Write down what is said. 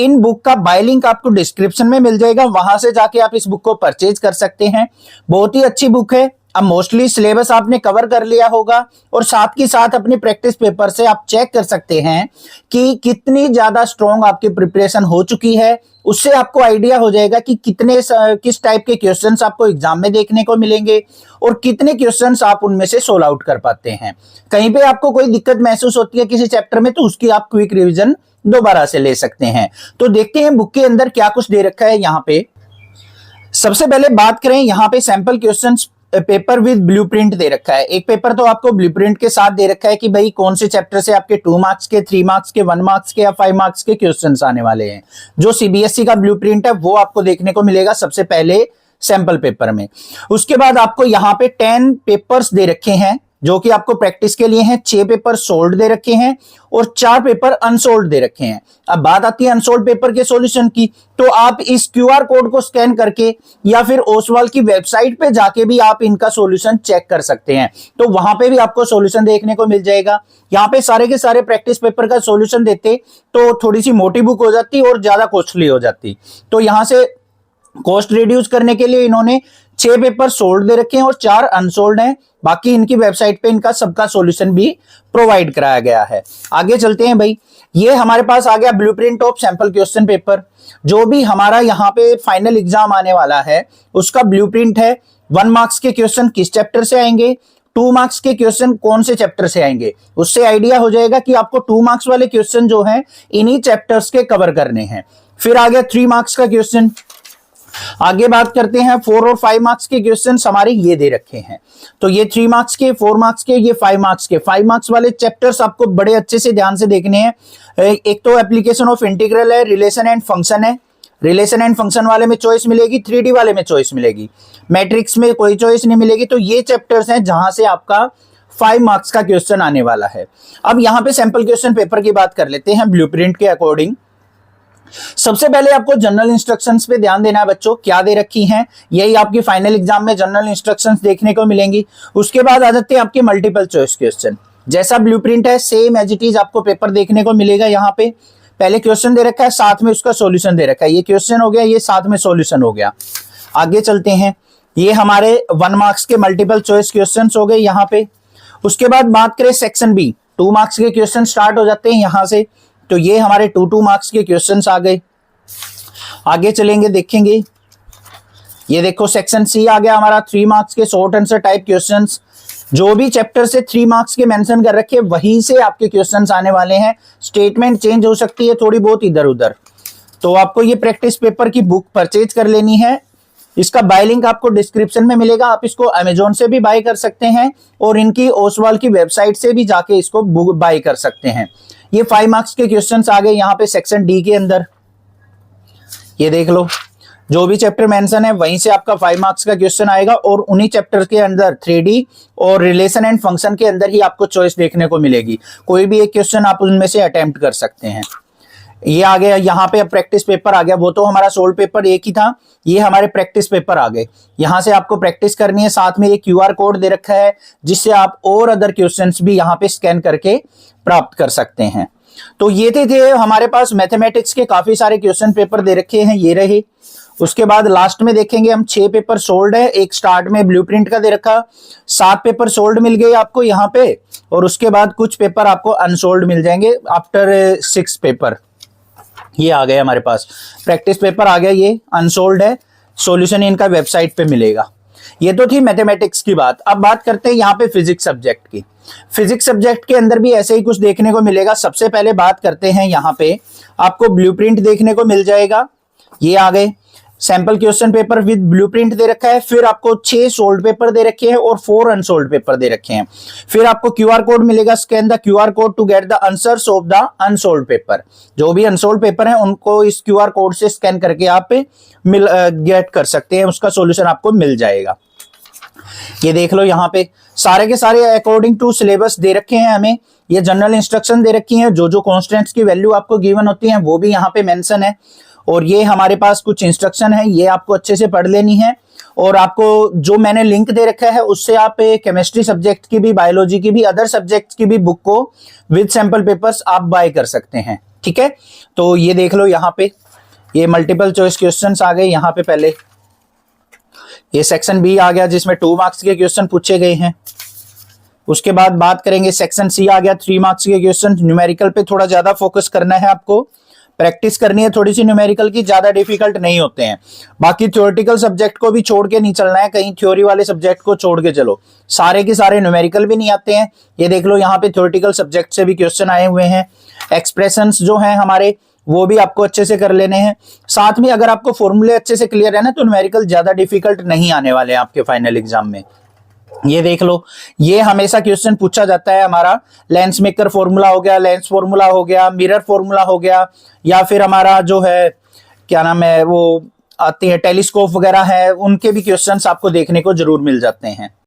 In book का bye link आपको description में मिल जाएगा, वहां से जाके आप इस बुक को परचेज कर सकते हैं। बहुत ही अच्छी बुक है। अब मोस्टली सिलेबस आपने कवर कर लिया होगा और साथ के साथ अपने प्रैक्टिस पेपर से आप चेक कर सकते हैं कि कितनी ज्यादा स्ट्रॉन्ग आपकी प्रिपरेशन हो चुकी है। उससे आपको आइडिया हो जाएगा कि किस टाइप के क्वेश्चंस आपको एग्जाम में देखने को मिलेंगे और कितने क्वेश्चंस आप उनमें से सोल्व आउट कर पाते हैं। कहीं पे आपको कोई दिक्कत महसूस होती है किसी चैप्टर में, तो उसकी आप क्विक रिवीजन दोबारा से ले सकते हैं। तो देखते हैं बुक के अंदर क्या कुछ दे रखा है। यहाँ पे सबसे पहले बात करें, यहाँ पे sample questions paper with blueprint दे रखा है। एक पेपर तो आपको ब्लूप्रिंट के साथ दे रखा है कि भाई कौन से चैप्टर से आपके 2 मार्क्स के, 3 मार्क्स के, 1 मार्क्स के या 5 मार्क्स के क्वेश्चंस आने वाले हैं। जो सीबीएसई का ब्लूप्रिंट है वो आपको देखने को मिलेगा सबसे पहले सैंपल पेपर में। उसके बाद आपको यहाँ पे 10 पेपर्स दे रखे हैं जो कि आपको प्रैक्टिस के लिए हैं। 6 पेपर सोल्ड दे रखे हैं और 4 पेपर अनसोल्ड दे रखे हैं। अब बात आती है अनसोल्ड पेपर के सॉल्यूशन की, तो आप इस क्यूआर कोड को स्कैन करके या फिर ओसवाल की वेबसाइट पे जाके भी आप इनका सॉल्यूशन चेक कर सकते हैं। तो वहां पे भी आपको सॉल्यूशन देखने को मिल जाएगा। यहाँ पे सारे के सारे प्रैक्टिस पेपर का सॉल्यूशन देते तो थोड़ी सी मोटी बुक हो जाती और ज्यादा कॉस्टली हो जाती। तो यहां से कॉस्ट रिड्यूस करने के लिए इन्होंने 6 पेपर सोल्ड दे रखे हैं और 4 अनसोल्ड हैं। बाकी इनकी वेबसाइट पे इनका सबका सॉल्यूशन भी प्रोवाइड कराया गया है। आगे चलते हैं भाई। ये हमारे पास आ गया blueprint of sample question paper. जो भी हमारा यहाँ पे फाइनल एग्जाम आने वाला है उसका ब्लूप्रिंट है। 1 मार्क्स के क्वेश्चन किस चैप्टर से आएंगे, 2 मार्क्स के क्वेश्चन कौन से चैप्टर से आएंगे, उससे आइडिया हो जाएगा कि आपको 2 मार्क्स वाले क्वेश्चन जो हैं इन्हीं चैप्टर्स के कवर करने हैं। फिर आ गया 3 मार्क्स का क्वेश्चन। आगे बात करते हैं 4 और 5 मार्क्स के क्वेश्चन हमारे ये दे रखे हैं। तो ये 3 मार्क्स के, 4 मार्क्स के, ये 5 मार्क्स के। 5 मार्क्स वाले चैप्टर्स आपको बड़े अच्छे से ध्यान से देखने हैं। एक तो एप्लीकेशन ऑफ इंटीग्रल है, रिलेशन एंड फंक्शन है। रिलेशन एंड फंक्शन वाले में चॉइस मिलेगी, 3D वाले में चॉइस मिलेगी, मैट्रिक्स में कोई चॉइस नहीं मिलेगी। तो ये चैप्टर्स हैं जहां से आपका 5 मार्क्स का क्वेश्चन आने वाला है। अब यहां पे सैंपल क्वेश्चन पेपर की बात कर लेते हैं ब्लूप्रिंट के अकॉर्डिंग। सबसे पहले आपको जनरल इंस्ट्रक्शंस पे ध्यान देना है बच्चों, क्या दे रखी हैं, यही आपकी फाइनल एग्जाम में जनरल इंस्ट्रक्शंस देखने को मिलेंगी। उसके बाद आ जाते हैं आपके मल्टीपल चॉइस क्वेश्चन। जैसा ब्लूप्रिंट है सेम एज इट इज आपको पेपर देखने को मिलेगा। यहाँ पे पहले क्वेश्चन दे रखा है, साथ में उसका सॉल्यूशन दे रखा है। ये क्वेश्चन हो गया, ये साथ में सॉल्यूशन हो गया। आगे चलते हैं, ये हमारे 1 मार्क्स के मल्टीपल चॉइस क्वेश्चन हो गए यहाँ पे। उसके बाद बात करें सेक्शन बी, 2 मार्क्स के क्वेश्चन स्टार्ट हो जाते हैं यहाँ से। तो ये हमारे 2 मार्क्स के क्वेश्चंस आ गए। आगे चलेंगे, देखेंगे, ये देखो सेक्शन सी आ गया हमारा, 3 मार्क्स के शॉर्ट आंसर टाइप क्वेश्चंस। जो भी चैप्टर से 3 मार्क्स के मेंशन कर रखे वहीं से आपके क्वेश्चंस आने वाले हैं। स्टेटमेंट चेंज हो सकती है थोड़ी बहुत इधर उधर। तो आपको ये प्रैक्टिस पेपर की बुक परचेज कर लेनी है। इसका बाय लिंक आपको डिस्क्रिप्शन में मिलेगा। आप इसको अमेजोन से भी बाय कर सकते हैं और इनकी ओसवाल की वेबसाइट से भी जाके इसको बुक बाय कर सकते हैं। ये 5 मार्क्स के क्वेश्चंस आ गए यहाँ पे सेक्शन डी के अंदर। ये देख लो, जो भी चैप्टर मेंशन है वहीं से आपका 5 मार्क्स का क्वेश्चन आएगा और उन्हीं चैप्टर के अंदर 3D और रिलेशन एंड फंक्शन के अंदर ही आपको चॉइस देखने को मिलेगी। कोई भी एक क्वेश्चन आप उनमें से अटेम्प्ट कर सकते हैं। ये आ गया यहाँ पे, अब प्रैक्टिस पेपर आ गया। वो तो हमारा सोल्ड पेपर एक ही था, ये हमारे प्रैक्टिस पेपर आ गए। यहाँ से आपको प्रैक्टिस करनी है। साथ में ये क्यूआर कोड दे रखा है जिससे आप और अदर क्वेश्चंस भी यहाँ पे स्कैन करके प्राप्त कर सकते हैं। तो ये थे हमारे पास मैथमेटिक्स के काफी सारे क्वेश्चन पेपर दे रखे हैं, ये रहे। उसके बाद लास्ट में देखेंगे हम 6 पेपर सोल्ड है। एक स्टार्ट में ब्लूप्रिंट का दे रखा, 7 पेपर सोल्ड मिल गए आपको यहाँ पे और उसके बाद कुछ पेपर आपको अनसोल्ड मिल जाएंगे आफ्टर 6 पेपर। ये आ गए हमारे पास, प्रैक्टिस पेपर आ गया, ये अनसोल्ड है, सॉल्यूशन इनका वेबसाइट पे मिलेगा। ये तो थी मैथमेटिक्स की बात। अब बात करते हैं यहाँ पे फिजिक्स सब्जेक्ट की। फिजिक्स सब्जेक्ट के अंदर भी ऐसे ही कुछ देखने को मिलेगा। सबसे पहले बात करते हैं, यहाँ पे आपको ब्लूप्रिंट देखने को मिल जाएगा। ये आ गए sample question paper with blueprint दे रखा है। फिर आपको 6 सोल्ड पेपर दे रखे हैं और 4 अनसोल्ड पेपर दे रखे हैं। फिर आपको क्यूआर कोड मिलेगा, scan the QR code to get the answers of the unsolved paper. जो भी अनसोल्ड पेपर है उनको इस क्यूआर कोड से स्कैन करके आप गेट कर सकते हैं, उसका सॉल्यूशन आपको मिल जाएगा। ये देख लो, यहाँ पे सारे के सारे अकॉर्डिंग टू सिलेबस दे रखे हैं हमें। ये जनरल इंस्ट्रक्शन दे रखी हैं, जो जो कॉन्स्टेंट्स की वैल्यू आपको गिवन होती है वो भी यहाँ पे मेंशन है। और ये हमारे पास कुछ इंस्ट्रक्शन है, ये आपको अच्छे से पढ़ लेनी है। और आपको जो मैंने लिंक दे रखा है उससे आप केमिस्ट्री सब्जेक्ट की भी, बायोलॉजी की भी, अदर सब्जेक्ट की भी बुक को विद सैंपल पेपर्स आप बाय कर सकते हैं। ठीक है, तो ये देख लो यहाँ पे ये मल्टीपल चॉइस क्वेश्चंस आ गए यहाँ पे। पहले ये सेक्शन बी आ गया जिसमें 2 मार्क्स के क्वेश्चन पूछे गए हैं। उसके बाद बात करेंगे सेक्शन सी आ गया 3 मार्क्स के क्वेश्चन। न्यूमेरिकल पे थोड़ा ज्यादा फोकस करना है आपको, प्रैक्टिस करनी है थोड़ी सी न्यूमेरिकल की, ज्यादा डिफिकल्ट नहीं होते हैं। बाकी थ्योरेटिकल सब्जेक्ट को भी छोड़ के नहीं चलना है, कहीं थ्योरी वाले सब्जेक्ट को छोड़ के चलो, सारे के सारे न्यूमेरिकल भी नहीं आते हैं। ये देख लो यहाँ पे थ्योरेटिकल सब्जेक्ट से भी क्वेश्चन आए हुए हैं। एक्सप्रेशंस जो हैं हमारे वो भी आपको अच्छे से कर लेने हैं। साथ में अगर आपको फॉर्मूले अच्छे से क्लियर है ना तो न्यूमेरिकल ज्यादा डिफिकल्ट नहीं आने वाले हैं आपके फाइनल एग्जाम में। ये देख लो, ये हमेशा क्वेश्चन पूछा जाता है हमारा, लेंस मेकर फॉर्मूला हो गया, लेंस फॉर्मूला हो गया, मिरर फॉर्मूला हो गया, या फिर हमारा जो है क्या नाम है वो आती है टेलीस्कोप वगैरह है, उनके भी क्वेश्चंस आपको देखने को जरूर मिल जाते हैं।